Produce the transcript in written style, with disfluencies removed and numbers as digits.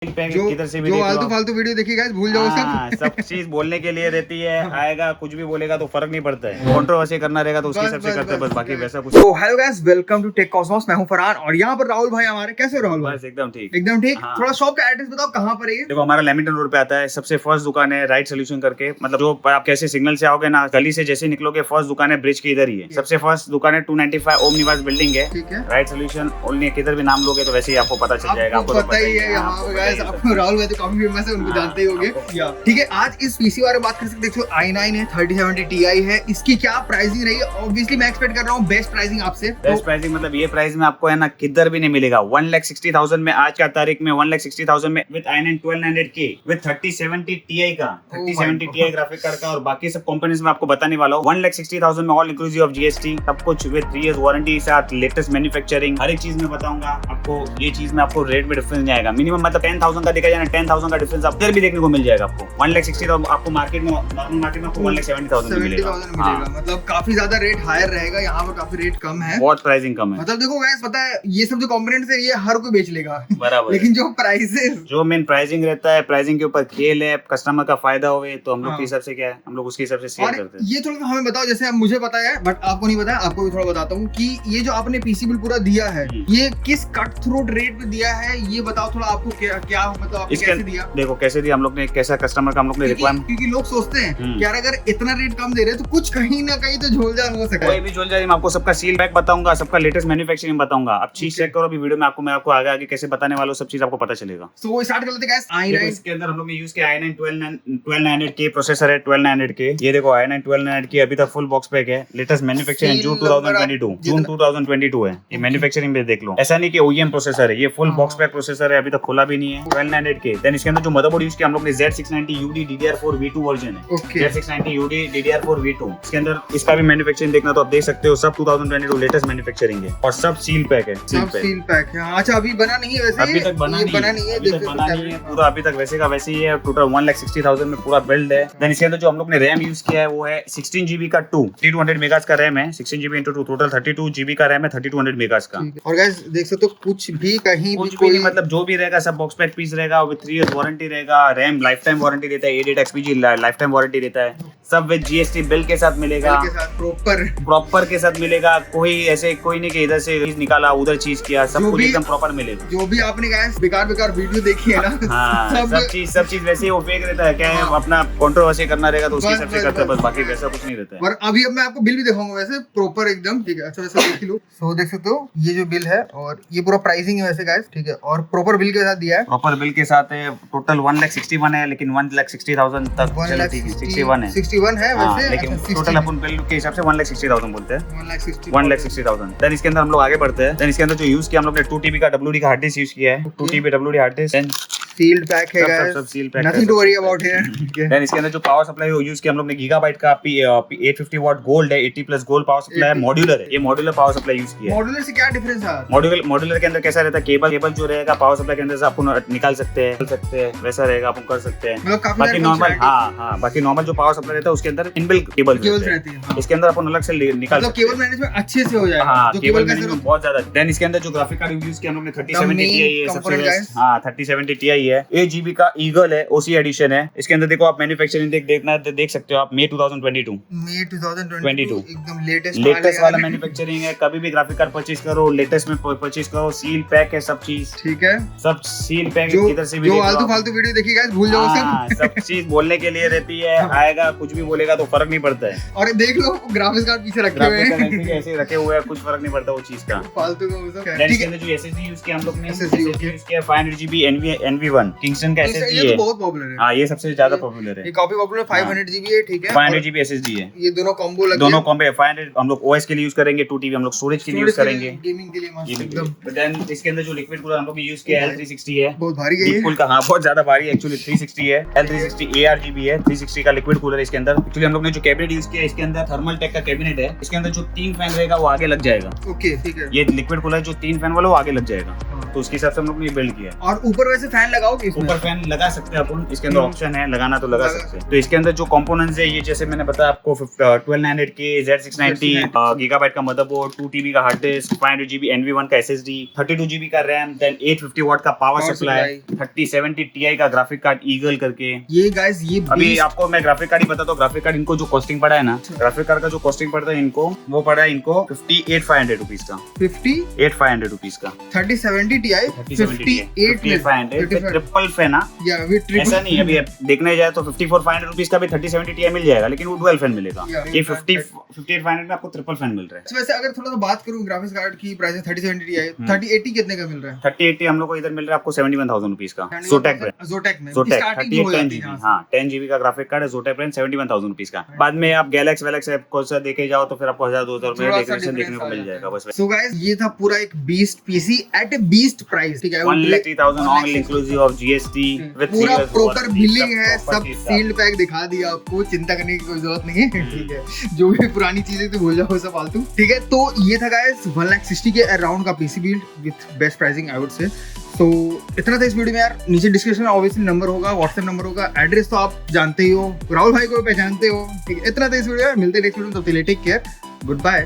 किधर से भी जो आलतू फालतू वीडियो देखी गाइस भूल जाओ सब चीज बोलने के लिए रहती है। आएगा कुछ भी बोलेगा तो फर्क नहीं पड़ता है। कंट्रोवर्सी करना रहेगा तो उसके हिसाब से करते हैं बस, बाकी वैसा कुछ। तो hello guys, welcome to Tech Cosmos. मैं हूं फरहान और यहाँ पर राहुल भाई हमारे। कैसे हो राहुल भाई? बस एकदम ठीक, एकदम ठीक। हाँ। थोड़ा शॉप का एड्रेस बताओ, कहाँ पर है ये? देखो हमारा लेमिंगटन रोड पे आता है। सबसे फर्स्ट दुकान है राइट सोल्यूशन करके, मतलब जो आप कैसे सिग्नल से आओगे ना, गली से जैसे निकलोगे फर्स्ट दुकान है ब्रिज के इधर ही है। सबसे फर्स्ट दुकान है 295 ओम निवास बिल्डिंग है, ठीक है। Right solution only. किधर भी नाम लोगे तो वैसे ही आपको पता चल जाएगा। आपको पता ही है यहाँ पे गाइस, आपको राहुल भाई तो काफी फेमस है, उनको जानते ही होंगे। ठीक है, आज इस पीसी बारे में बात कर सकते हैं। देखो i9 है, 3070 Ti है। इसकी क्या प्राइसिंग रही है? ऑब्वियसली मैं एक्सपेक्ट कर रहा हूँ बेस्ट प्राइसिंग आपसे। बेस्ट प्राइसिंग मतलब ये प्राइस में आपको है ना किधर भी नहीं मिलेगा। 1,60,000 में आज का तारीख में 1,60,000 में with i9 1200K with 3070 Ti का 3070 Ti ग्राफिक कार्ड का और बाकी सब कंपोनेंट्स में आपको बताने वाला हूँ। 1,60,000 में ऑल इंक्लूसिव ऑफ GST सब कुछ विद 3 इयर्स वारंटी के साथ लेटेस्ट मैन्युफैक्चरिंग हर एक चीज में बताऊंगा आपको। ये चीज में आपको रेट में डिफरेंस नहीं आएगा। मिनिमम मतलब 10,000 का देखा जाए ना, 10,000 का डिफरेंस आप इधर भी देखने को मिल जाएगा आपको। 1,60,000 आपको मार्केट में, नॉर्मल मार्केट में आपको 1,70,000 मिलेगा। मतलब काफी ज्यादा रेट हायर रहेगा, यहाँ पर काफी रेट कम है, बहुत प्राइसिंग कम है। मतलब देखो गाइस, पता है ये सब जो कंपोनेंट्स है ये हर कोई बेच लेगा बराबर, लेकिन जो प्राइसेस, जो मेन प्राइसिंग रहता है, प्राइसिंग के ऊपर खेल है, कस्टमर का फायदा होवे तो हम लोग के हिसाब से क्या है, हम लोग उसके हिसाब से सेल करते हैं। ये थोड़ा हमें बताओ, जैसे मुझे पता है बट आपको नहीं पता है, आपको भी थोड़ा बताता हूँ कि ये जो आपने पीसी बिल पूरा दिया है ये किस कट थ्रोट रेट पे दिया है, ये बताओ थोड़ा। आपको क्या मतलब आपने कैसे दिया? देखो कैसे दिया हम लोग ने, कैसा कस्टमर का हम लोग ने रिक्वायरमेंट, क्योंकि लोग सोचते हैं कि यार अगर इतना रेट कम दे रहे हैं तो कुछ कहीं ना कहीं तो झोलझाल हो सकता है। कोई भी झोल जाए, मैं आपको सबका सील पैक बताऊंगा, सबका लेटेस्ट मैन्युफैक्चरिंग बताऊंगा। आप चीज चेक करो अभी वीडियो में, आपको आगे कैसे बताने वाला सब चीज आपको पता चलेगा। तो वो स्टार्ट कर लेते हैं गाइस। i9 इसके अंदर हम लोग ने यूज किया i9 1200K प्रोसेसर है, 1200K। ये देखो i9 1200K अभी तक फुल बॉक्स पैक है। लेटेस्ट मैन्युफैक्चरिंग जून 2022 है। ये मैन्युफैक्चरिंग में देख लो, ऐसा नहीं कि OEM प्रोसेसर है, ये फुल बॉक्स पैक प्रोसेसर है, अभी तक खुला भी नहीं है। 1200K। देन इसके अंदर जो मदरबोर्ड यूज किया हम लोग ने Z690 UD DDR4 V2 version है। Z690 UD DDR4 V2। इसके अंदर इसका भी मैन्युफैक्चरिंग देखना तो आप देख सकते हो, सब 2022 लेटेस्ट मैन्युफैक्चरिंग है और सब सील पैक है। सील पैक है। अच्छा, अभी बना नहीं है वैसे? अभी तक बना नहीं है पूरा, अभी तक वैसे का वैसे ही है। टोटल 1,60,000 में पूरा बिल्ड है। देन इसके अंदर जो हम लोग ने रैम यूज किया है वो है 16GB का 3200 मेगास का रैम है। 16GB into 2 टोटल 32GB का रैम है, 3200 मेगास का। और गाइस देख सकते हो कुछ भी कहीं भी कोई मतलब जो भी रहेगा सब बॉक्स पैक पीस रहेगा विद 3 इयर्स वारंटी रहेगा। रैम लाइफ टाइम वारंटी देता है, 88 XPG लाइफ टाइम वारंटी देता है। सब विद GST बिल के साथ मिलेगा, प्रॉपर के साथ मिलेगा। कोई ऐसे कोई नहीं कि इधर से चीज निकाला उधर चीज किया, सब कुछ एकदम प्रॉपर मिलेगा। जो भी आपने गाइस बेकार वीडियो देखी है ना, हाँ, सब चीज वैसे ही वो फेक रहता है। क्या है, अपना कंट्रोवर्सी करना रहेगा तो उसके हिसाब से करते हैं बस, बाकी वैसा कुछ नहीं रहता है। और अभी अब मैं आपको बिल भी दिखाऊंगा वैसे प्रॉपर एकदम, ठीक है। अच्छा वैसे देख लो, सो देख सकते हो ये जो बिल है और ये पूरा प्राइसिंग है वैसे गाइस, ठीक है। और प्रॉपर बिल के साथ दिया है, प्रॉपर बिल के साथ है। टोटल 1,61 है, लेकिन 1,60,000 तक 61 है, 61 है वैसे, लेकिन टोटल अपन बिल के हिसाब से 1,60,000 बोलते हैं, 1,60,000। देन इसके अंदर हम लोग आगे बढ़ते हैं। देन इसके अंदर जो यूज किया हम लोग ने 2TB का WD का हार्ड डिस्क यूज किया है, 2TB WD hard disk. Sealed pack है गाइस, सब seal pack, nothing to worry about here. Then इसके अंदर जो पावर सप्लाई यूज किया हम लोग ने गीगाबाइट का 850 वाट गोल्ड है, 80+ गोल्ड पावर सप्लाई है, मॉड्यूलर है। ये मॉड्यूलर पावर सप्लाई यूज किया है। मॉड्यूलर से क्या डिफरेंस है? मॉड्यूलर के अंदर कैसा रहता है, केबल जो रहेगा पावर सप्लाई के अंदर से आपको निकाल सकते हैं, वैसा रहेगा, अपन कर सकते हैं। बाकी नॉर्मल, हाँ, बाकी नॉर्मल जो पावर सप्लाई रहता है उसके अंदर इनबिल्ट केबल रहती है। इसके अंदर अपन अलग से निकाल सकते हैं, केबल मैनेजमेंट अच्छे से हो जाएगा। हाँ, केबल मैनेजमेंट बहुत ज्यादा। देन इसके अंदर जो ग्राफिक कार्ड यूज किया हम लोग ने 3070 Ti है, सबसे बेस्ट। हाँ, 3070 Ti है, 8GB का ईगल है, OC एडिशन है। इसके अंदर देखो आप मैन्युफैक्चरिंग देख सकते हो आप, मई 2022 एकदम लेटेस्ट वाला मैन्युफैक्चरिंग है। कभी भी ग्राफिक कार्ड परचेज करो, लेटेस्ट में परचेज करो, सील पैक है सब चीज, ठीक है। सब सील पैक है, किधर से भी जो आलतू फालतू वीडियो देखी गाइस भूल जाओ सब चीज बोलने के लिए रहती है। आएगा कुछ भी बोलेगा तो फर्क नहीं पड़ता है। और देख लो ग्राफिक्स कार्ड पीछे रखे हुए हैं, ऐसे रखे हुए हैं, कुछ फर्क नहीं पड़ता वो चीज का, फालतू का। इसके अंदर जो SSD यूज किया हम लोग ने, SSD यूज किया 500GB NV1 किंगस्टन का SSD है, बहुत पॉपुलर है। हाँ, ये सबसे ज्यादा पॉपुलर है। ये काफी पॉपुलर 500GB है, ठीक है। 500GB SSD है, ये दोनों कॉम्बो लगे, दोनों कॉम्बो है। 500 हम लोग OS के लिए यूज करेंगे, 2TB हम लोग स्टोरेज के लिए यूज करेंगे, गेमिंग के लिए मस्त एकदम। देन इसके अंदर जो लिक्विड कूलर हम लोग ने यूज किया है L360 है, बहुत भारी है ये, हाँ बहुत ज्यादा भारी है एक्चुअली। 360 है, L360 ARGB है, 360 का लिक्विड कूलर है। इसके अंदर एक्चुअली हम लोग ने जो कैबिनेट यूज किया है, इसके अंदर थर्मल टेक का कैबिनेट है। इसके अंदर जो 3 फैन रहेगा वो आगे लग जाएगा, ओके ठीक है। ये लिक्विड कूलर जो 3 फैन वाला वो आगे लग जाएगा, तो उसके हिसाब से हम लोग ने बिल्ड किया। और ऊपर वैसे फैन लगाओगे इसमें? ऊपर फैन लगा सकते हैं अपन, इसके अंदर ऑप्शन है, लगाना तो लगा लगा सकते हैं। तो इसके अंदर जो कंपोनेंट्स है ये जैसे मैंने बताया आपको 1200K Z690 गीगाबाइट का मदरबोर्ड, 2 TB का हार्ड डिस्क, 500GB NV1 का SSD, 32GB का रैम, देन 850 वाट का पावर Power सप्लाई, 3070 Ti का ग्राफिक कार्ड ईगल करके। ये गाइस ये अभी beast- आपको मैं ग्राफिक कार्ड ही बताता हूँ। ग्राफिक कार्ड इनको जो कॉस्टिंग पड़ा है ना, ग्राफिक कार्ड का जो कॉस्टिंग पड़ता है इनको, वो पड़ा है इनको 58,500 रुपीज का, 58,500 रुपीज का 3070 Ti 58 ट्रिपल फैन। या विद ट्रिपल ऐसा नहीं है, अभी देखने जाए तो 54,500 रुपीज का भी 3070 Ti मिल जाएगा, लेकिन वो डुअल फैन मिलेगा। Yeah, ये 58,500 में आपको ट्रिपल फैन मिल रहा है। वैसे अगर थोड़ा सा बात करूं ग्राफिक्स कार्ड की प्राइस 3070 Ti 3080 कितने का मिल रहा है? 3080 हम लोग को इधर मिल रहा है आपको 71,000 रुपीज का, Zotac ब्रांड। Zotac में Zotac स्टार्टिंग 38 हो 10 जाती GB, है। हाँ 10 GB का ग्राफिक कार्ड है, Zotac ब्रांड 71,000 रुपीज का। बाद में आप गैलेक्स वैलेक्स ऐप को सा देखे जाओ तो फिर आपको 1,000-2,000 रुपए थोड़ा सा डेकोरेशन देखने difference को आ मिल जाता जाएगा बस। सो गाइस ये था पूरा एक beast PC at a beast price, ठीक है? 1,30,000 all inclusive of GST with पूरा प्रॉपर बिलिंग है, सब सील्ड पैक दिखा दिया आपको, चिंता करने की कोई जरूरत नहीं है, ठीक है? जो भी पुरानी चीजें तो भूल जाओ सब फालतू, ठीक है? तो ये था गाइस 1,60,000 के अराउंड का PC build with best pricing I would say. तो इतना था इस वीडियो में यार। नीचे डिस्क्रिप्शन में ऑब्वियसली नंबर होगा, व्हाट्सएप नंबर होगा, एड्रेस तो आप जानते ही हो, राहुल भाई को पहचानते हो, ठीक है? इतना था इस वीडियो में, मिलते हैं नेक्स्ट वीडियो में, तब तक के लिए टेक केयर, गुड बाय।